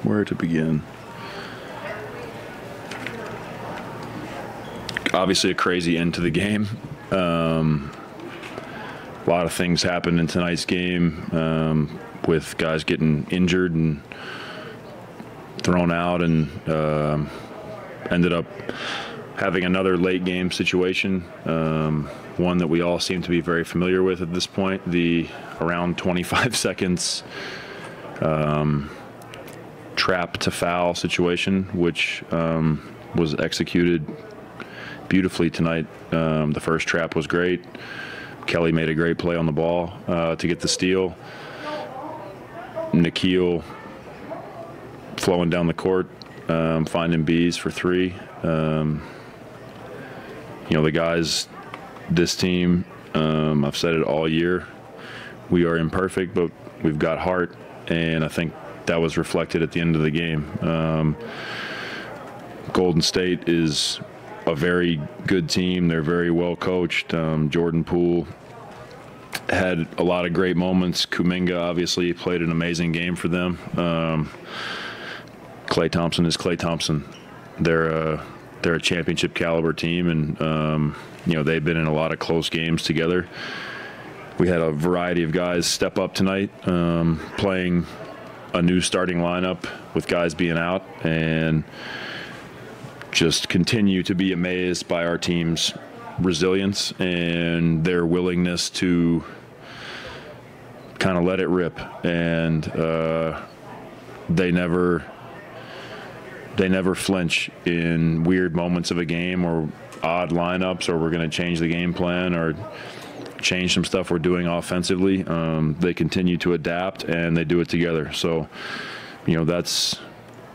Where to begin? Obviously a crazy end to the game. A lot of things happened in tonight's game with guys getting injured and thrown out, and ended up having another late game situation, one that we all seem to be very familiar with at this point, the around 25 seconds trap to foul situation, which was executed beautifully tonight. The first trap was great. Kelly made a great play on the ball to get the steal. Nikhil flowing down the court, finding B's for three. The guys, this team, I've said it all year, we are imperfect, but we've got heart, and I think that was reflected at the end of the game. Golden State is a very good team. They're very well coached. Jordan Poole had a lot of great moments. Kuminga obviously played an amazing game for them. Klay Thompson is Klay Thompson. They're a championship caliber team, and they've been in a lot of close games together. We had a variety of guys step up tonight, playing a new starting lineup with guys being out, and just continue to be amazed by our team's resilience and their willingness to kind of let it rip. And they never flinch in weird moments of a game or odd lineups, or we're going to change the game plan or change some stuff we're doing offensively. They continue to adapt, and they do it together. So,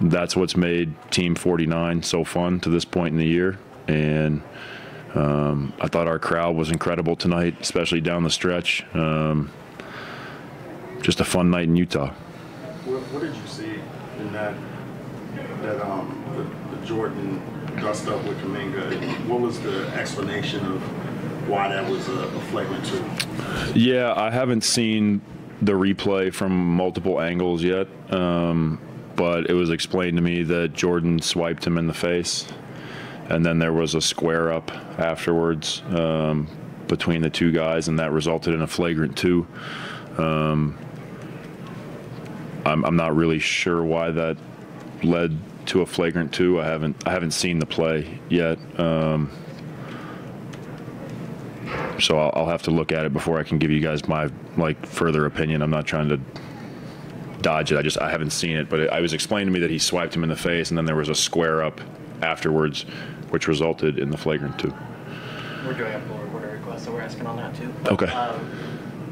that's what's made Team 49 so fun to this point in the year. And I thought our crowd was incredible tonight, especially down the stretch. Just a fun night in Utah. What did you see in that the Jordan dust up with Kuminga? What was the explanation of why that was a flagrant two? Yeah, I haven't seen the replay from multiple angles yet, but it was explained to me that Jordan swiped him in the face, and then there was a square up afterwards between the two guys, and that resulted in a flagrant two. I'm not really sure why that led to a flagrant two. I haven't seen the play yet. So I'll have to look at it before I can give you guys my further opinion. I'm not trying to dodge it. I haven't seen it, but I was explained to me that he swiped him in the face, and then there was a square up afterwards, which resulted in the flagrant two. We're doing a forward order request, so we're asking on that too. Okay.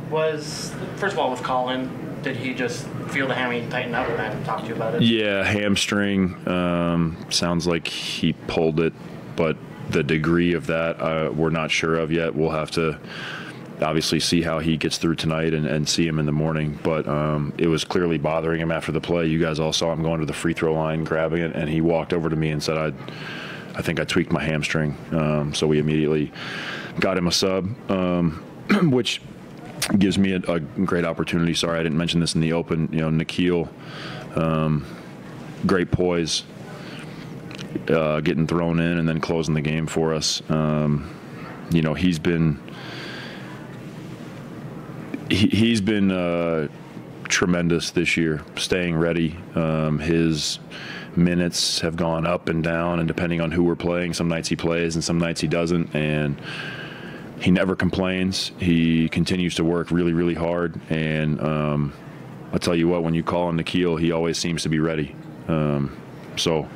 First of all, with Colin, did he just feel the hammy tighten up and then talk to you about it? Yeah, hamstring. Sounds like he pulled it, but the degree of that we're not sure of yet. We'll have to obviously see how he gets through tonight and see him in the morning. But it was clearly bothering him after the play. You guys all saw him going to the free throw line, grabbing it, and he walked over to me and said, I think I tweaked my hamstring. So we immediately got him a sub, which gives me a great opportunity. Sorry, I didn't mention this in the open. Nikhil, great poise, getting thrown in and then closing the game for us. He's been tremendous this year, staying ready. His minutes have gone up and down, and depending on who we're playing, some nights he plays and some nights he doesn't. And he never complains. He continues to work really, really hard. And I'll tell you what, when you call on Nikhil, he always seems to be ready. So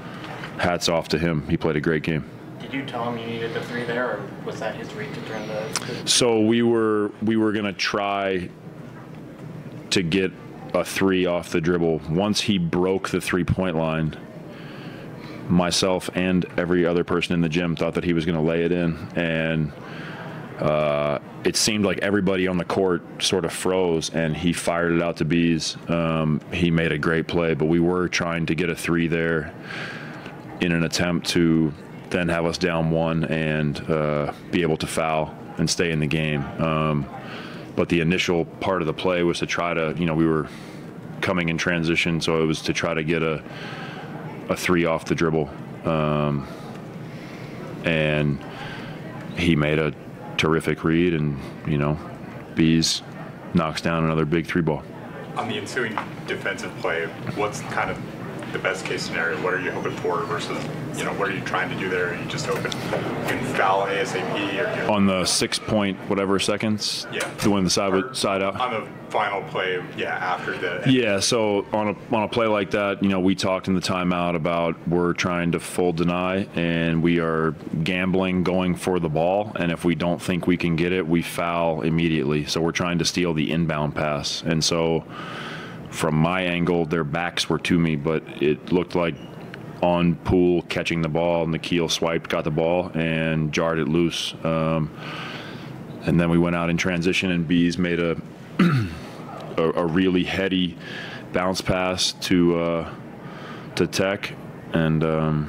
hats off to him. He played a great game. Did you tell him you needed the three there, or was that his read to turn the... So we were going to try to get a three off the dribble. Once he broke the three-point line, myself and every other person in the gym thought that he was going to lay it in. And it seemed like everybody on the court sort of froze, and he fired it out to Bees. He made a great play, but we were trying to get a three there in an attempt to then have us down one and be able to foul and stay in the game. But the initial part of the play was to try to, we were coming in transition, so it was to try to get a 3 off the dribble. And he made a terrific read, and, Bees knocks down another big 3 ball. On the ensuing defensive play, what's kind of the best case scenario? What are you hoping for versus, what are you trying to do there? Are you just hoping you can foul ASAP? Or on the 6 point whatever seconds? Yeah. The one the side out? On the final play, after the... Yeah, so on a play like that, we talked in the timeout about we're trying to full deny, and we are gambling going for the ball, and if we don't think we can get it, we foul immediately. So we're trying to steal the inbound pass. And so from my angle, their backs were to me, but it looked like on Poole catching the ball, and Nikhil swiped, got the ball, and jarred it loose. And then we went out in transition, and Bees made a really heady bounce pass to Tech, and the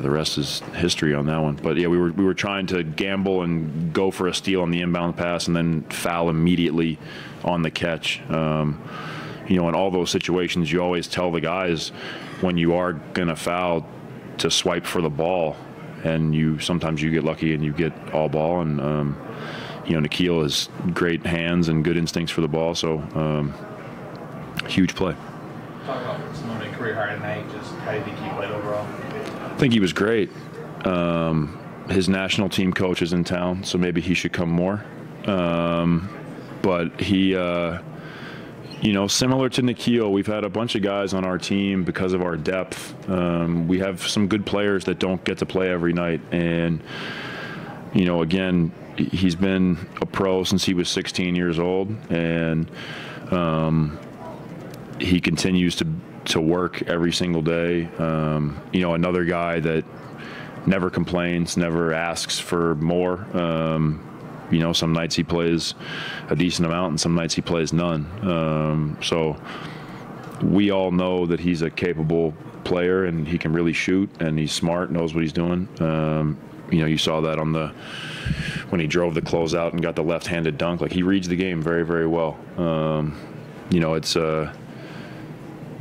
rest is history on that one. But we were trying to gamble and go for a steal on the inbound pass, and then foul immediately on the catch. In all those situations, you always tell the guys when you are gonna foul to swipe for the ball, and sometimes you get lucky and you get all ball, and Nikhil has great hands and good instincts for the ball, so huge play. Talk about Simone career high tonight. Just how do you think he played overall? I think he was great. His national team coach is in town, so maybe he should come more. But he, similar to Nikhil, we've had a bunch of guys on our team because of our depth. We have some good players that don't get to play every night, and again, he's been a pro since he was 16 years old, and he continues to work every single day. Another guy that never complains, never asks for more. Some nights he plays a decent amount, and some nights he plays none. So we all know that he's a capable player, and he can really shoot, and he's smart, knows what he's doing. You saw that when he drove the closeout and got the left-handed dunk. Like, he reads the game very, very well.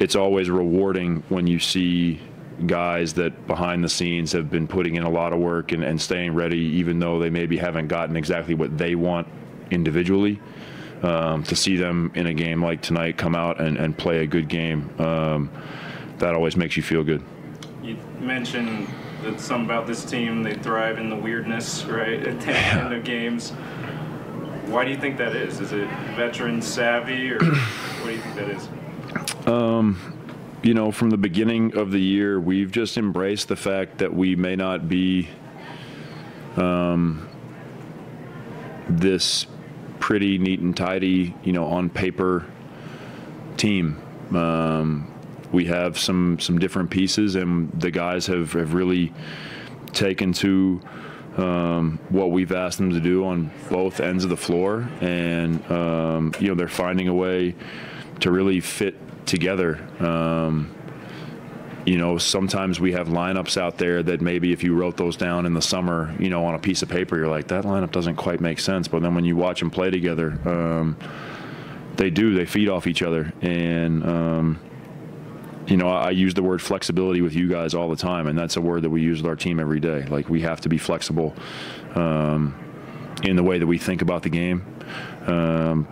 It's always rewarding when you see guys that behind the scenes have been putting in a lot of work and staying ready, even though they maybe haven't gotten exactly what they want individually. To see them in a game like tonight come out and play a good game, that always makes you feel good. You mentioned that something about this team, they thrive in the weirdness, right, at the end of games. Why do you think that is? Is it veteran savvy, or what do you think that is? From the beginning of the year, we've just embraced the fact that we may not be this pretty neat and tidy, on paper team. We have some different pieces, and the guys have really taken to what we've asked them to do on both ends of the floor, and they're finding a way to really fit together. Sometimes we have lineups out there that maybe if you wrote those down in the summer, on a piece of paper, you're like, that lineup doesn't quite make sense. But then when you watch them play together, they feed off each other. And, I use the word flexibility with you guys all the time, and that's a word that we use with our team every day. Like, we have to be flexible in the way that we think about the game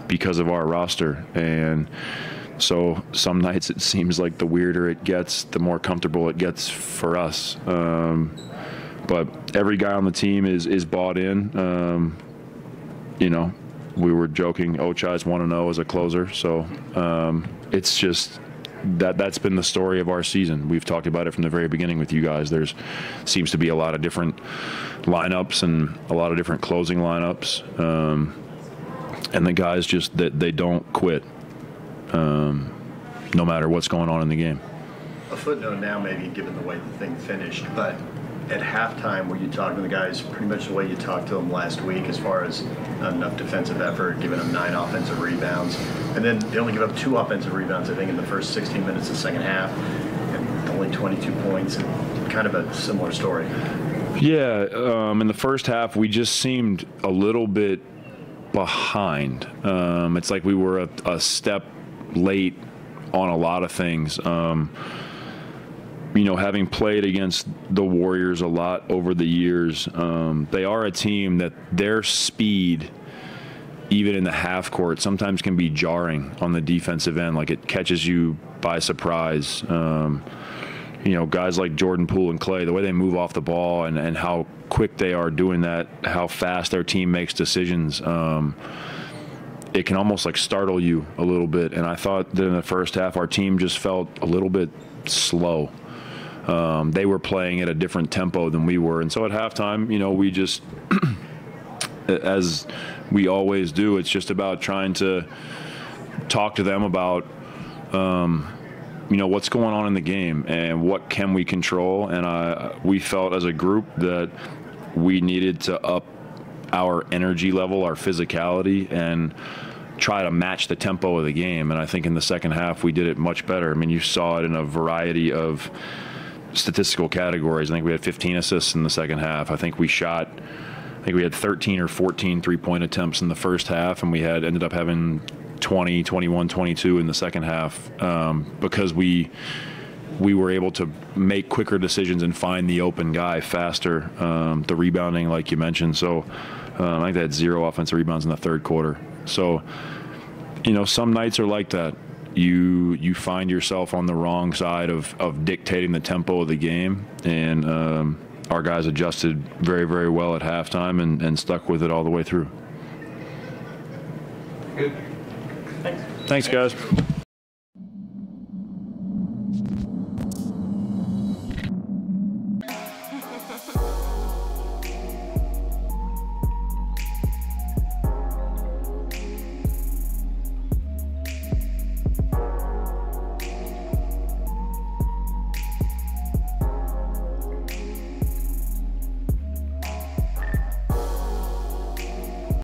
because of our roster. And so some nights it seems like the weirder it gets, the more comfortable it gets for us. But every guy on the team is bought in. We were joking, Ochai's 1-0 as a closer. So it's just that's been the story of our season. We've talked about it from the very beginning with you guys. There's seems to be a lot of different lineups and a lot of different closing lineups. And the guys just, they don't quit. No matter what's going on in the game. A footnote now, maybe, given the way the thing finished, but at halftime, were you talking to the guys pretty much the way you talked to them last week, as far as not enough defensive effort, giving them 9 offensive rebounds, and then they only give up 2 offensive rebounds, I think, in the first 16 minutes of the second half, and only 22 points, and kind of a similar story. Yeah, in the first half, we just seemed a little bit behind. It's like we were a step late on a lot of things. You know, having played against the Warriors a lot over the years, they are a team that their speed, even in the half court, sometimes can be jarring on the defensive end. Like, it catches you by surprise. You know, guys like Jordan Poole and Clay, the way they move off the ball and how quick they are doing that, how fast their team makes decisions, it can almost like startle you a little bit. And I thought that in the first half, our team just felt a little bit slow. They were playing at a different tempo than we were. And so at halftime, you know, we just, as we always do, it's just about trying to talk to them about, you know, what's going on in the game and what can we control. And we felt as a group that we needed to up our energy level, our physicality, and try to match the tempo of the game. And I think in the second half, we did it much better. I mean, you saw it in a variety of statistical categories. I think we had 15 assists in the second half. I think we had 13 or 14 three-point attempts in the first half, and we ended up having 20, 21, 22 in the second half, because we were able to make quicker decisions and find the open guy faster. The rebounding, like you mentioned. So I think they had 0 offensive rebounds in the third quarter. So, you know, some nights are like that. You find yourself on the wrong side of dictating the tempo of the game, and our guys adjusted very, very well at halftime and stuck with it all the way through. Good. Thanks. Thanks, guys.